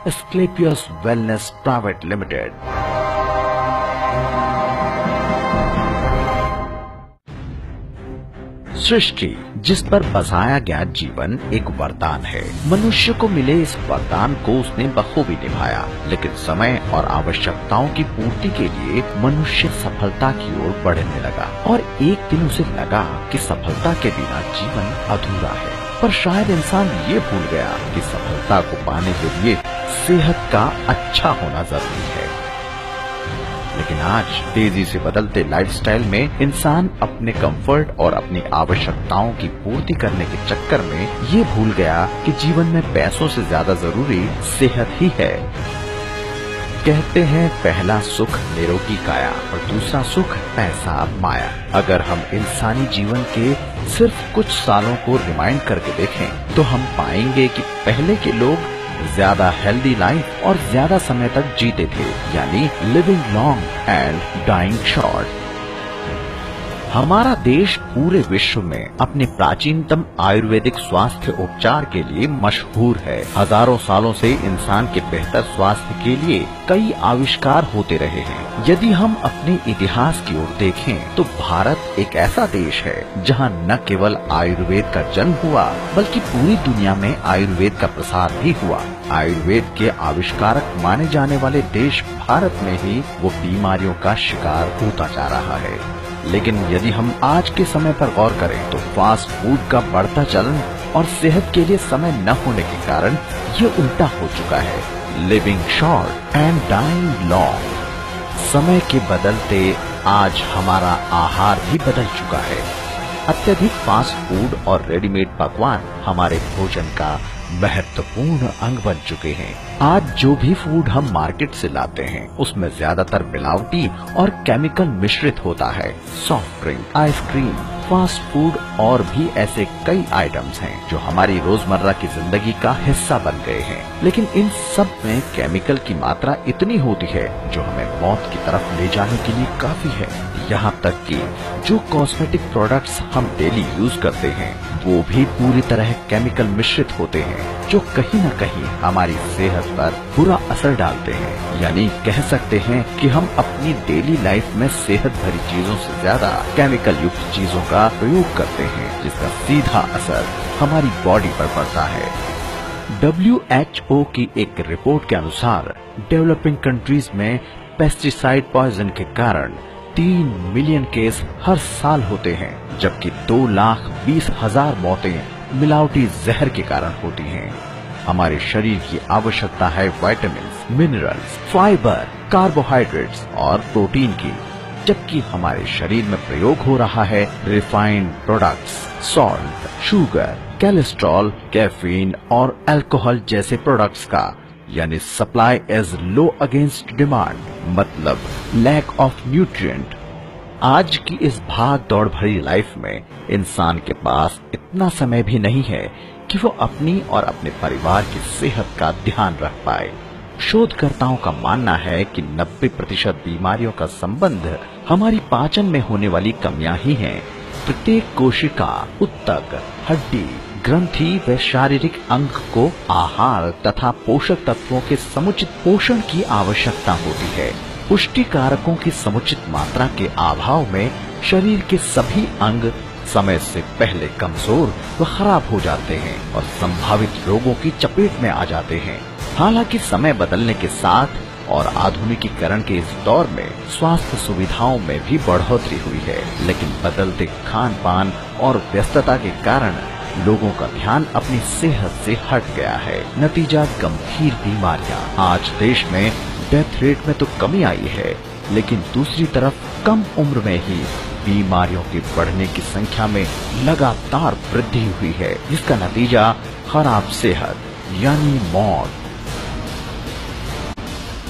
Asclepius Wellness Private Limited. सृष्टि जिस पर बसाया गया जीवन एक वरदान है। मनुष्य को मिले इस वरदान को उसने बखूबी निभाया, लेकिन समय और आवश्यकताओं की पूर्ति के लिए मनुष्य सफलता की ओर बढ़ने लगा और एक दिन उसे लगा कि सफलता के बिना जीवन अधूरा है। पर शायद इंसान ये भूल गया कि सफलता को पाने के लिए सेहत का अच्छा होना जरूरी है। लेकिन आज तेजी से बदलते लाइफस्टाइल में इंसान अपने कंफर्ट और अपनी आवश्यकताओं की पूर्ति करने के चक्कर में ये भूल गया कि जीवन में पैसों से ज्यादा जरूरी सेहत ही है। कहते हैं पहला सुख निरोगी काया और दूसरा सुख पैसा माया। अगर हम इंसानी जीवन के सिर्फ कुछ सालों को रिमाइंड करके देखें तो हम पाएंगे कि पहले के लोग ज्यादा हेल्दी लाइफ और ज्यादा समय तक जीते थे, यानी living long and dying short. हमारा देश पूरे विश्व में अपने प्राचीनतम आयुर्वेदिक स्वास्थ्य उपचार के लिए मशहूर है। हजारों सालों से इंसान के बेहतर स्वास्थ्य के लिए कई आविष्कार होते रहे हैं। यदि हम अपने इतिहास की ओर देखें तो भारत एक ऐसा देश है जहां न केवल आयुर्वेद का जन्म हुआ बल्कि पूरी दुनिया में आयुर्वेद का प्रसार भी हुआ। आयुर्वेद के आविष्कारक माने जाने वाले देश भारत में ही वो बीमारियों का शिकार होता जा रहा है। लेकिन यदि हम आज के समय पर गौर करें तो फास्ट फूड का बढ़ता चलन और सेहत के लिए समय न होने के कारण ये उल्टा हो चुका है। Living short and dying long. समय के बदलते आज हमारा आहार भी बदल चुका है। अत्यधिक फास्ट फूड और रेडीमेड पकवान हमारे भोजन का महत्वपूर्ण अंग बन चुके हैं। आज जो भी फूड हम मार्केट से लाते हैं उसमें ज्यादातर मिलावटी और केमिकल मिश्रित होता है। Soft drink, ice cream, fast food और भी ऐसे कई आइटम्स हैं जो हमारी रोजमर्रा की जिंदगी का हिस्सा बन गए हैं। लेकिन इन सब में केमिकल की मात्रा इतनी होती है जो हमें मौत की तरफ ले जाने के लिए काफी है। यहाँ तक कि जो कॉस्मेटिक प्रोडक्ट्स हम डेली यूज करते हैं वो भी पूरी तरह केमिकल मिश्रित होते हैं जो कहीं न कहीं हमारी सेहत पर बुरा असर डालते हैं। यानी कह सकते हैं कि हम अपनी डेली लाइफ में सेहत भरी चीजों से ज्यादा केमिकल युक्त चीजों का प्रयोग करते हैं, जिसका सीधा असर हमारी बॉडी पर पड़ता है। WHO की एक रिपोर्ट के अनुसार डेवलपिंग कंट्रीज में पेस्टिसाइड पॉइजन के कारण 3 मिलियन केस हर साल होते हैं, जबकि 2,20,000 मौतें मिलावटी जहर के कारण होती हैं। हमारे शरीर की आवश्यकता है विटामिन्स, मिनरल्स, फाइबर, कार्बोहाइड्रेट्स और प्रोटीन की, जबकि हमारे शरीर में प्रयोग हो रहा है refined products, salt, sugar, cholesterol, caffeine और अल्कोहल जैसे प्रोडक्ट्स का। यानी supply is low against demand, मतलब लैक ऑफ न्यूट्रिएंट। आज की इस भाग दौड़ भरी लाइफ में इंसान के पास इतना समय भी नहीं है कि वो अपनी और अपने परिवार की सेहत का ध्यान रख पाए। शोधकर्ताओं का मानना है कि 90% बीमारियों का संबंध हमारी पाचन में होने वाली कमियां ही हैं। प्रत्येक कोशिका, उत्तक, हड्डी, ग्रंथि व शारीरिक अंग को आहार तथा पोषक तत्वों के समुचित पोषण की आवश्यकता होती है। पुष्टि कारकों की समुचित मात्रा के अभाव में शरीर के सभी अंग समय से पहले कमजोर व खराब हो जाते हैं और संभावित रोगों की चपेट में आ जाते हैं। हालांकि समय बदलने के साथ और आधुनिकीकरण के इस दौर में स्वास्थ्य सुविधाओं में भी बढ़ोतरी हुई है, लेकिन बदलते खान पान और व्यस्तता के कारण लोगों का ध्यान अपनी सेहत से हट गया है। नतीजा गंभीर बीमारियां। आज देश में डेथ रेट में तो कमी आई है, लेकिन दूसरी तरफ कम उम्र में ही बीमारियों के बढ़ने की संख्या में लगातार वृद्धि हुई है, जिसका नतीजा खराब सेहत यानी मौत।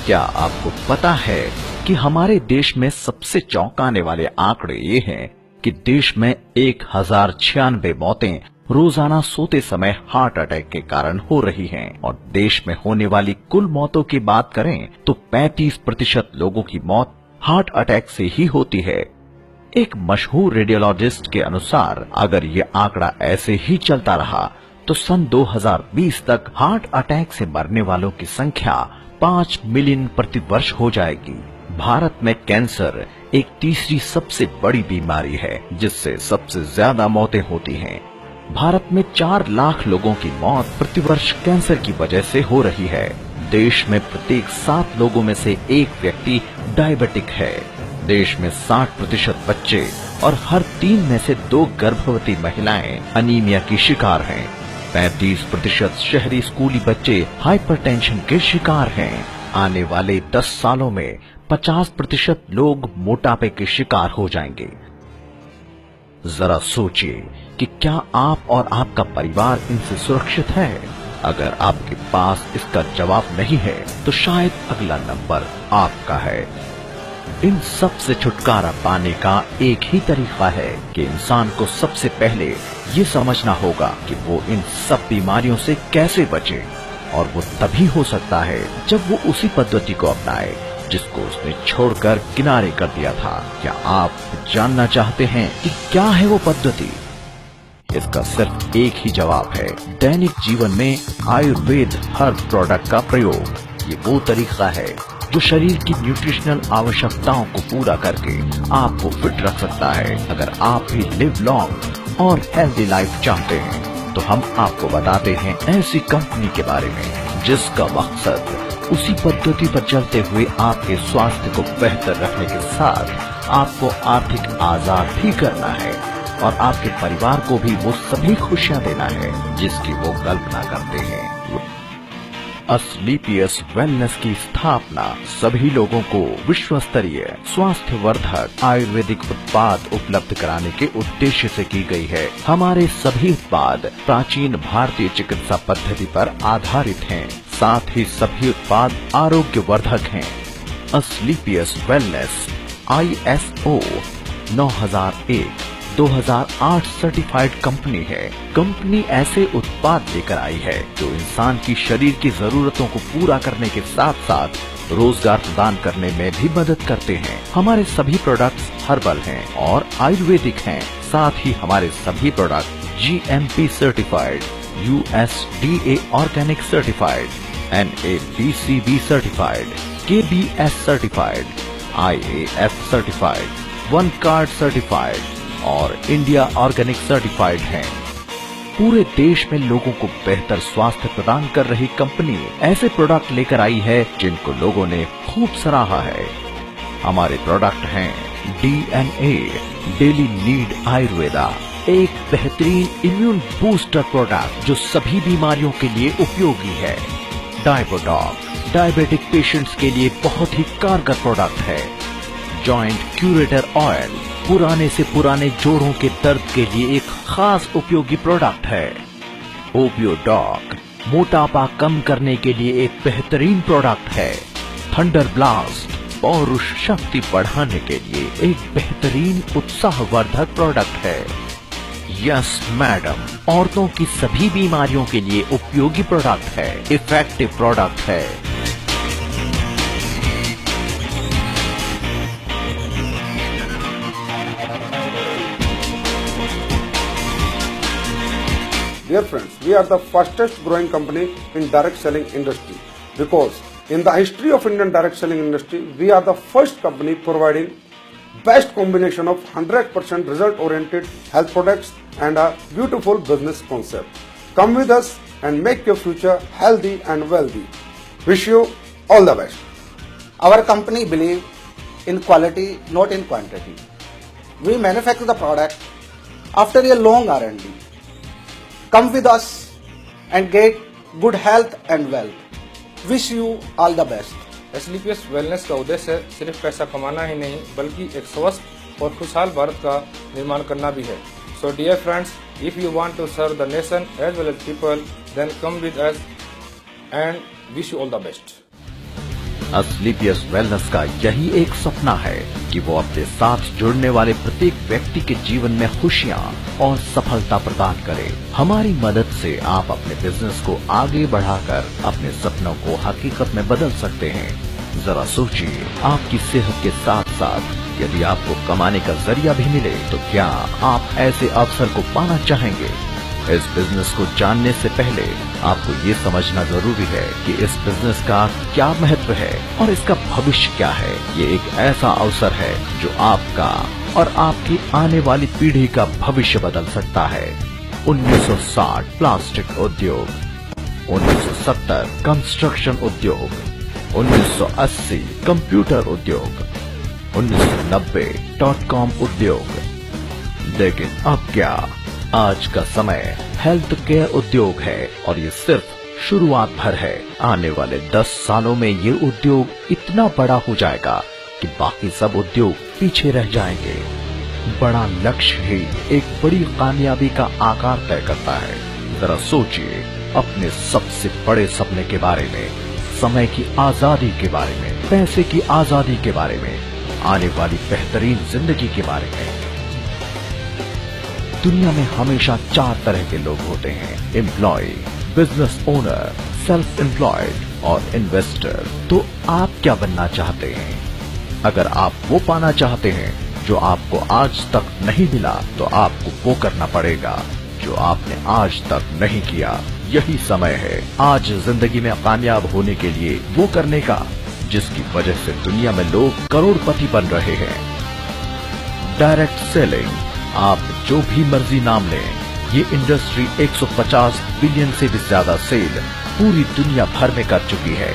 क्या आपको पता है कि हमारे देश में सबसे चौंकाने वाले आंकड़े ये हैं कि देश में 1096 मौतें रोजाना सोते समय हार्ट अटैक के कारण हो रही हैं और देश में होने वाली कुल मौतों की बात करें तो 35% लोगों की मौत हार्ट अटैक से ही होती है। एक मशहूर रेडियोलॉजिस्ट के अनुसार अगर ये आंकड़ा ऐसे ही चलता रहा तो सन 2020 तक हार्ट अटैक से मरने वालों की संख्या 5 मिलियन प्रति वर्ष हो जाएगी। भारत में कैंसर एक तीसरी सबसे बड़ी बीमारी है जिससे सबसे ज्यादा मौतें होती हैं। भारत में 4 लाख लोगों की मौत प्रतिवर्ष कैंसर की वजह से हो रही है। देश में प्रत्येक 7 लोगों में से 1 व्यक्ति डायबिटिक है। देश में 60% बच्चे और हर 3 में से 2 गर्भवती महिलाएं अनीमिया की शिकार हैं। 35% शहरी स्कूली बच्चे हाइपरटेंशन के शिकार हैं। आने वाले 10 सालों में 50% लोग मोटापे के शिकार हो जाएंगे। जरा सोचिए कि क्या आप और आपका परिवार इनसे सुरक्षित है? अगर आपके पास इसका जवाब नहीं है तो शायद अगला नंबर आपका है। इन सब से छुटकारा पाने का एक ही तरीका है कि इंसान को सबसे पहले ये समझना होगा कि वो इन सब बीमारियों से कैसे बचे, और वो तभी हो सकता है जब वो उसी पद्धति को अपनाए जिसको उसने छोड़कर किनारे कर दिया था। क्या आप जानना चाहते हैं कि क्या है वो पद्धति? इसका सिर्फ एक ही जवाब है, दैनिक जीवन में आयुर्वेद हर्ब प्रोडक्ट का प्रयोग। ये वो तरीका है जो शरीर की न्यूट्रिशनल आवश्यकताओं को पूरा करके आपको फिट रख सकता है। अगर आप भी लिव लॉन्ग और हेल्दी लाइफ चाहते हैं तो हम आपको बताते हैं ऐसी कंपनी के बारे में जिसका मकसद उसी पद्धति पर चलते हुए आपके स्वास्थ्य को बेहतर रखने के साथ आपको आर्थिक आजाद भी करना है और आपके परिवार को भी वो सभी खुशियां देना है जिसकी वो कल्पना करते हैं। अस्क्लेपियस वेलनेस की स्थापना सभी लोगों को विश्व स्तरीय स्वास्थ्यवर्धक आयुर्वेदिक उत्पाद उपलब्ध कराने के उद्देश्य से की गई है। हमारे सभी उत्पाद प्राचीन भारतीय चिकित्सा पद्धति पर आधारित हैं, साथ ही सभी उत्पाद आरोग्यवर्धक हैं। अस्क्लेपियस वेलनेस ISO 9001/2008 सर्टिफाइड कंपनी है। कंपनी ऐसे उत्पाद लेकर आई है जो इंसान की शरीर की जरूरतों को पूरा करने के साथ साथ रोजगार प्रदान करने में भी मदद करते हैं। हमारे सभी प्रोडक्ट्स हर्बल हैं और आयुर्वेदिक हैं। साथ ही हमारे सभी product GMP certified, USDA organic certified, NABCB certified, KBS certified, IAF certified, one card certified और इंडिया ऑर्गेनिक सर्टिफाइड हैं। पूरे देश में लोगों को बेहतर स्वास्थ्य प्रदान कर रही कंपनी ऐसे प्रोडक्ट लेकर आई है जिनको लोगों ने खूब सराहा है। हमारे प्रोडक्ट हैं DNA डेली नीड आयुर्वेदा, एक बेहतरीन इम्यून बूस्टर प्रोडक्ट जो सभी बीमारियों के लिए उपयोगी है। डायबोडॉक डायबिटिक पेशेंट्स के लिए बहुत ही कारगर प्रोडक्ट है। जॉइंट क्यूरेटर ऑयल पुराने से पुराने जोड़ों के दर्द के लिए एक खास उपयोगी प्रोडक्ट है। ओपियोडॉक मोटापा कम करने के लिए एक बेहतरीन प्रोडक्ट है। थंडर ब्लास्ट पौरुष शक्ति बढ़ाने के लिए एक बेहतरीन उत्साहवर्धक प्रोडक्ट है। यस मैडम, औरतों की सभी बीमारियों के लिए उपयोगी प्रोडक्ट है, इफेक्टिव प्रोडक्ट है। Dear friends, we are the fastest growing company in direct selling industry because in the history of Indian direct selling industry, we are the first company providing best combination of 100% result oriented health products and a beautiful business concept. Come with us and make your future healthy and wealthy. Wish you all the best. Our company believes in quality, not in quantity. We manufacture the product after a long R&D. Come with us and get good health and wealth. Wish you all the best. Asclepius wellness का उद्देश्य सिर्फ पैसा कमाना ही नहीं बल्कि एक स्वस्थ और खुशहाल भारत का निर्माण करना भी है। So dear friends, if you want to serve the nation as well as people, then come with us and wish you all the best. Asclepius Wellness का यही एक सपना है कि वो अपने साथ जुड़ने वाले प्रत्येक व्यक्ति के जीवन में खुशियां और सफलता प्रदान करे। हमारी मदद से आप अपने बिजनेस को आगे बढ़ाकर अपने सपनों को हकीकत में बदल सकते हैं। जरा सोचिए, आपकी सेहत के साथ साथ यदि आपको कमाने का जरिया भी मिले तो क्या आप ऐसे अवसर को पाना चाहेंगे? इस बिजनेस को जानने से पहले आपको ये समझना जरूरी है कि इस बिजनेस का क्या महत्व है और इसका भविष्य क्या है। ये एक ऐसा अवसर है जो आपका और आपकी आने वाली पीढ़ी का भविष्य बदल सकता है। 1960 प्लास्टिक उद्योग, 1970 कंस्ट्रक्शन उद्योग, 1980 कंप्यूटर उद्योग, 1990 .com उद्योग। लेकिन अब क्या? आज का समय हेल्थ केयर उद्योग है और ये सिर्फ शुरुआत भर है। आने वाले 10 सालों में ये उद्योग इतना बड़ा हो जाएगा कि बाकी सब उद्योग पीछे रह जाएंगे। बड़ा लक्ष्य ही एक बड़ी कामयाबी का आकार तय करता है। जरा सोचिए अपने सबसे बड़े सपने के बारे में, समय की आजादी के बारे में, पैसे की आजादी के बारे में, आने वाली बेहतरीन जिंदगी के बारे में। दुनिया में हमेशा 4 तरह के लोग होते हैं: employ, business owner, self employed और इन्वेस्टर। तो आप क्या बनना चाहते हैं? अगर आप वो पाना चाहते हैं जो आपको आज तक नहीं मिला, तो आपको वो करना पड़ेगा जो आपने आज तक नहीं किया। यही समय है आज जिंदगी में कामयाब होने के लिए वो करने का जिसकी वजह से दुनिया में लोग करोड़पति बन रहे हैं। Direct selling. आप जो भी मर्जी नाम लें, ये इंडस्ट्री 150 बिलियन से भी ज्यादा सेल पूरी दुनिया भर में कर चुकी है।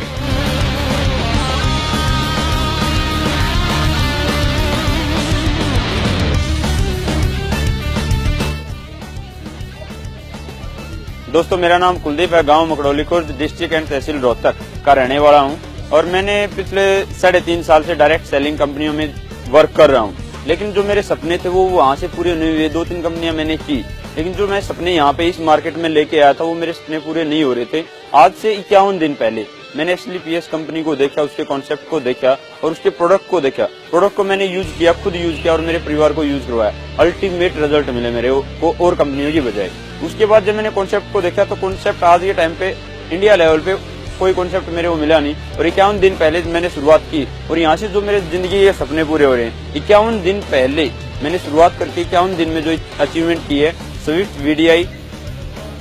दोस्तों, मेरा नाम कुलदीप है। गांव मकड़ोली खुर्द, डिस्ट्रिक्ट एंड तहसील रोहतक का रहने वाला हूं और मैंने पिछले 3.5 साल से डायरेक्ट सेलिंग कंपनियों में वर्क कर रहा हूं। लेकिन जो मेरे सपने थे वो वहां से पूरे नहीं हुए। 2-3 कंपनियां मैंने की, लेकिन जो मैं सपने यहाँ पे इस मार्केट में लेके आया था वो मेरे सपने पूरे नहीं हो रहे थे। आज से 51 दिन पहले मैंने एसलीपीएस कंपनी को देखा, उसके कॉन्सेप्ट को देखा और उसके प्रोडक्ट को देखा। प्रोडक्ट को मैंने यूज किया, खुद यूज किया और मेरे परिवार को यूज करवाया। अल्टीमेट रिजल्ट मिले मेरे को और कंपनियों की बजाय। उसके बाद जब मैंने कॉन्सेप्ट को देखा तो कॉन्सेप्ट आज के टाइम पे इंडिया लेवल पे कोई कॉन्सेप्ट मेरे को मिला नहीं। और 51 दिन पहले मैंने शुरुआत की और यहाँ से जो मेरे जिंदगी के सपने पूरे हो रहे हैं। 51 दिन पहले मैंने शुरुआत करके 51 दिन में जो अचीवमेंट की है, स्विफ्ट वीडीआई,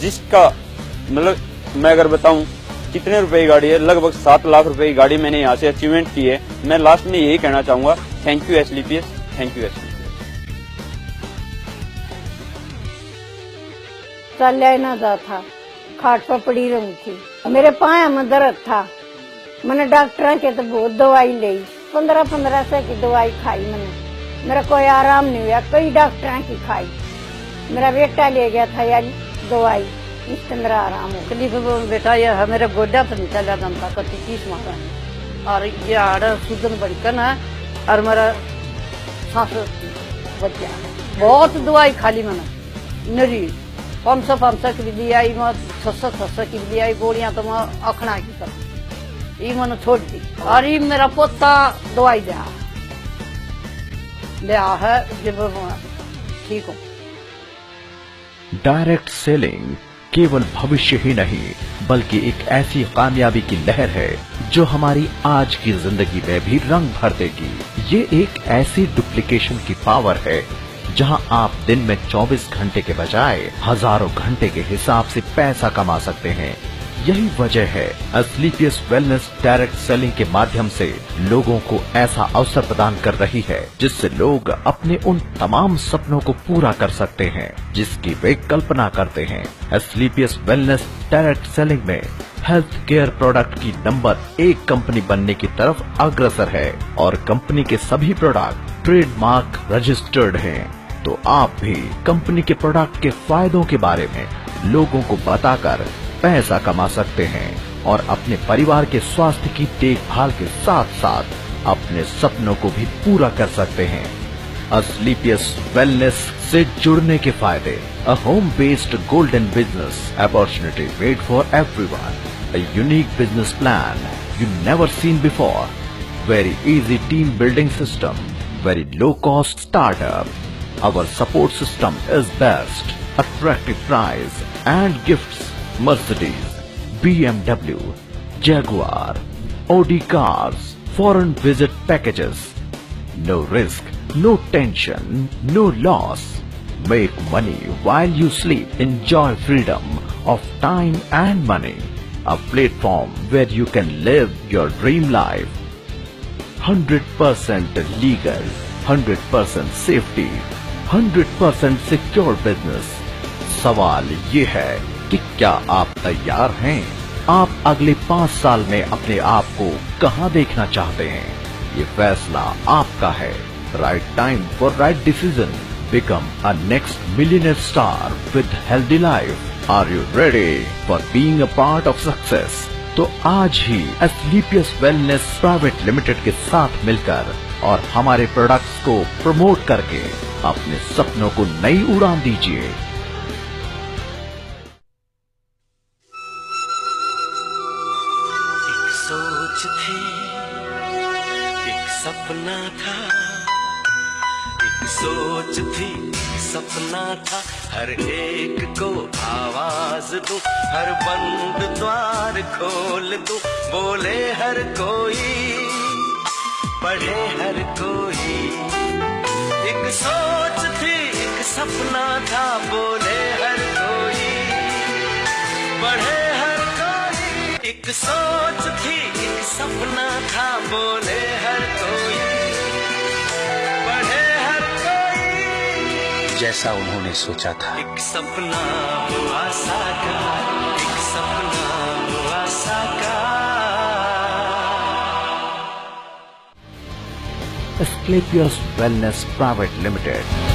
जिसका मतलब मैं अगर बताऊं कितने रुपए की गाड़ी है, लगभग 7 लाख रुपए की गाड़ी मैंने यहाँ से अचीवमेंट की है। मैं लास्ट में यही कहना चाहूंगा, थैंक यू एसलीपीएस, थैंक यू एसलीपीएस। चल ना जा था, खाट पर पड़ी रही थी, मेरे पाँव में दर्द था। मैंने डॉक्टर के तो बहुत दवाई ली, 1500 की दवाई खाई मैंने, मेरा कोई आराम नहीं हुआ। कई डॉक्टर की खाई, मेरा बेटा ले गया था यार दवाई, इससे मेरा आराम हो। तकलीफ बेटा यह है, मेरा गोड्डा पर नहीं चला जाता, कति चीज मारा और ये आड़ सूजन बड़ी कन है और मेरा सांस बच गया। बहुत दवाई खा ली मैंने, नरी 500 की भी आई, मैं 600 की भी आई गोलियां, तो मैं अखना की कर ये मैंने छोड़ दी। और ये मेरा पोता दवाई लिया है, जब ठीक हूँ। डायरेक्ट सेलिंग केवल भविष्य ही नहीं बल्कि एक ऐसी कामयाबी की लहर है जो हमारी आज की जिंदगी में भी रंग भर देगी। ये एक ऐसी डुप्लीकेशन की पावर है जहां आप दिन में 24 घंटे के बजाय हजारों घंटे के हिसाब से पैसा कमा सकते हैं। यही वजह है एसलीपीएस वेलनेस डायरेक्ट सेलिंग के माध्यम से लोगों को ऐसा अवसर प्रदान कर रही है जिससे लोग अपने उन तमाम सपनों को पूरा कर सकते हैं जिसकी वे कल्पना करते हैं। एसलीपीएस वेलनेस डायरेक्ट सेलिंग में हेल्थ केयर प्रोडक्ट की नंबर 1 कंपनी बनने की तरफ अग्रसर है और कंपनी के सभी प्रोडक्ट ट्रेडमार्क रजिस्टर्ड हैं। तो आप भी कंपनी के प्रोडक्ट के फायदों के बारे में लोगों को बताकर पैसा कमा सकते हैं और अपने परिवार के स्वास्थ्य की देखभाल के साथ साथ अपने सपनों को भी पूरा कर सकते हैं। एसलीपीएस वेलनेस से जुड़ने के फायदे: a home based golden business opportunity made for everyone, a unique business plan you never seen before, very easy team building system, very low cost startup. Our support system is best. Attractive price and gifts: Mercedes, BMW, Jaguar, Audi cars, foreign visit packages. No risk, no tension, no loss. Make money while you sleep. Enjoy freedom of time and money. A platform where you can live your dream life. 100% legal, 100% safety, 100% secure business. सवाल ये है कि क्या आप तैयार हैं? आप अगले 5 साल में अपने आप को कहां देखना चाहते हैं? ये फैसला आपका है. Right time for right decision. Become a next millionaire star with healthy life. Are you ready for being a part of success? तो आज ही एस्क्लेपियस वेलनेस प्राइवेट लिमिटेड के साथ मिलकर और हमारे प्रोडक्ट्स को प्रमोट करके अपने सपनों को नई उड़ान दीजिए. एक सोच थी, एक सपना था, एक सोच थी, एक सपना था, हर एक को आवाज दूं, हर बंद द्वार खोल दूं, बोले हर कोई, पढ़े हर कोई. एक सोच थी, एक सपना था, बोले हर कोई, पढ़े हर कोई. एक सोच थी, एक सपना था, बोले हर कोई, पढ़े हर कोई. जैसा उन्होंने सोचा था. एक सपना हुआ साकार, एक सपना हुआ साकार. Asclepius Wellness Private Limited.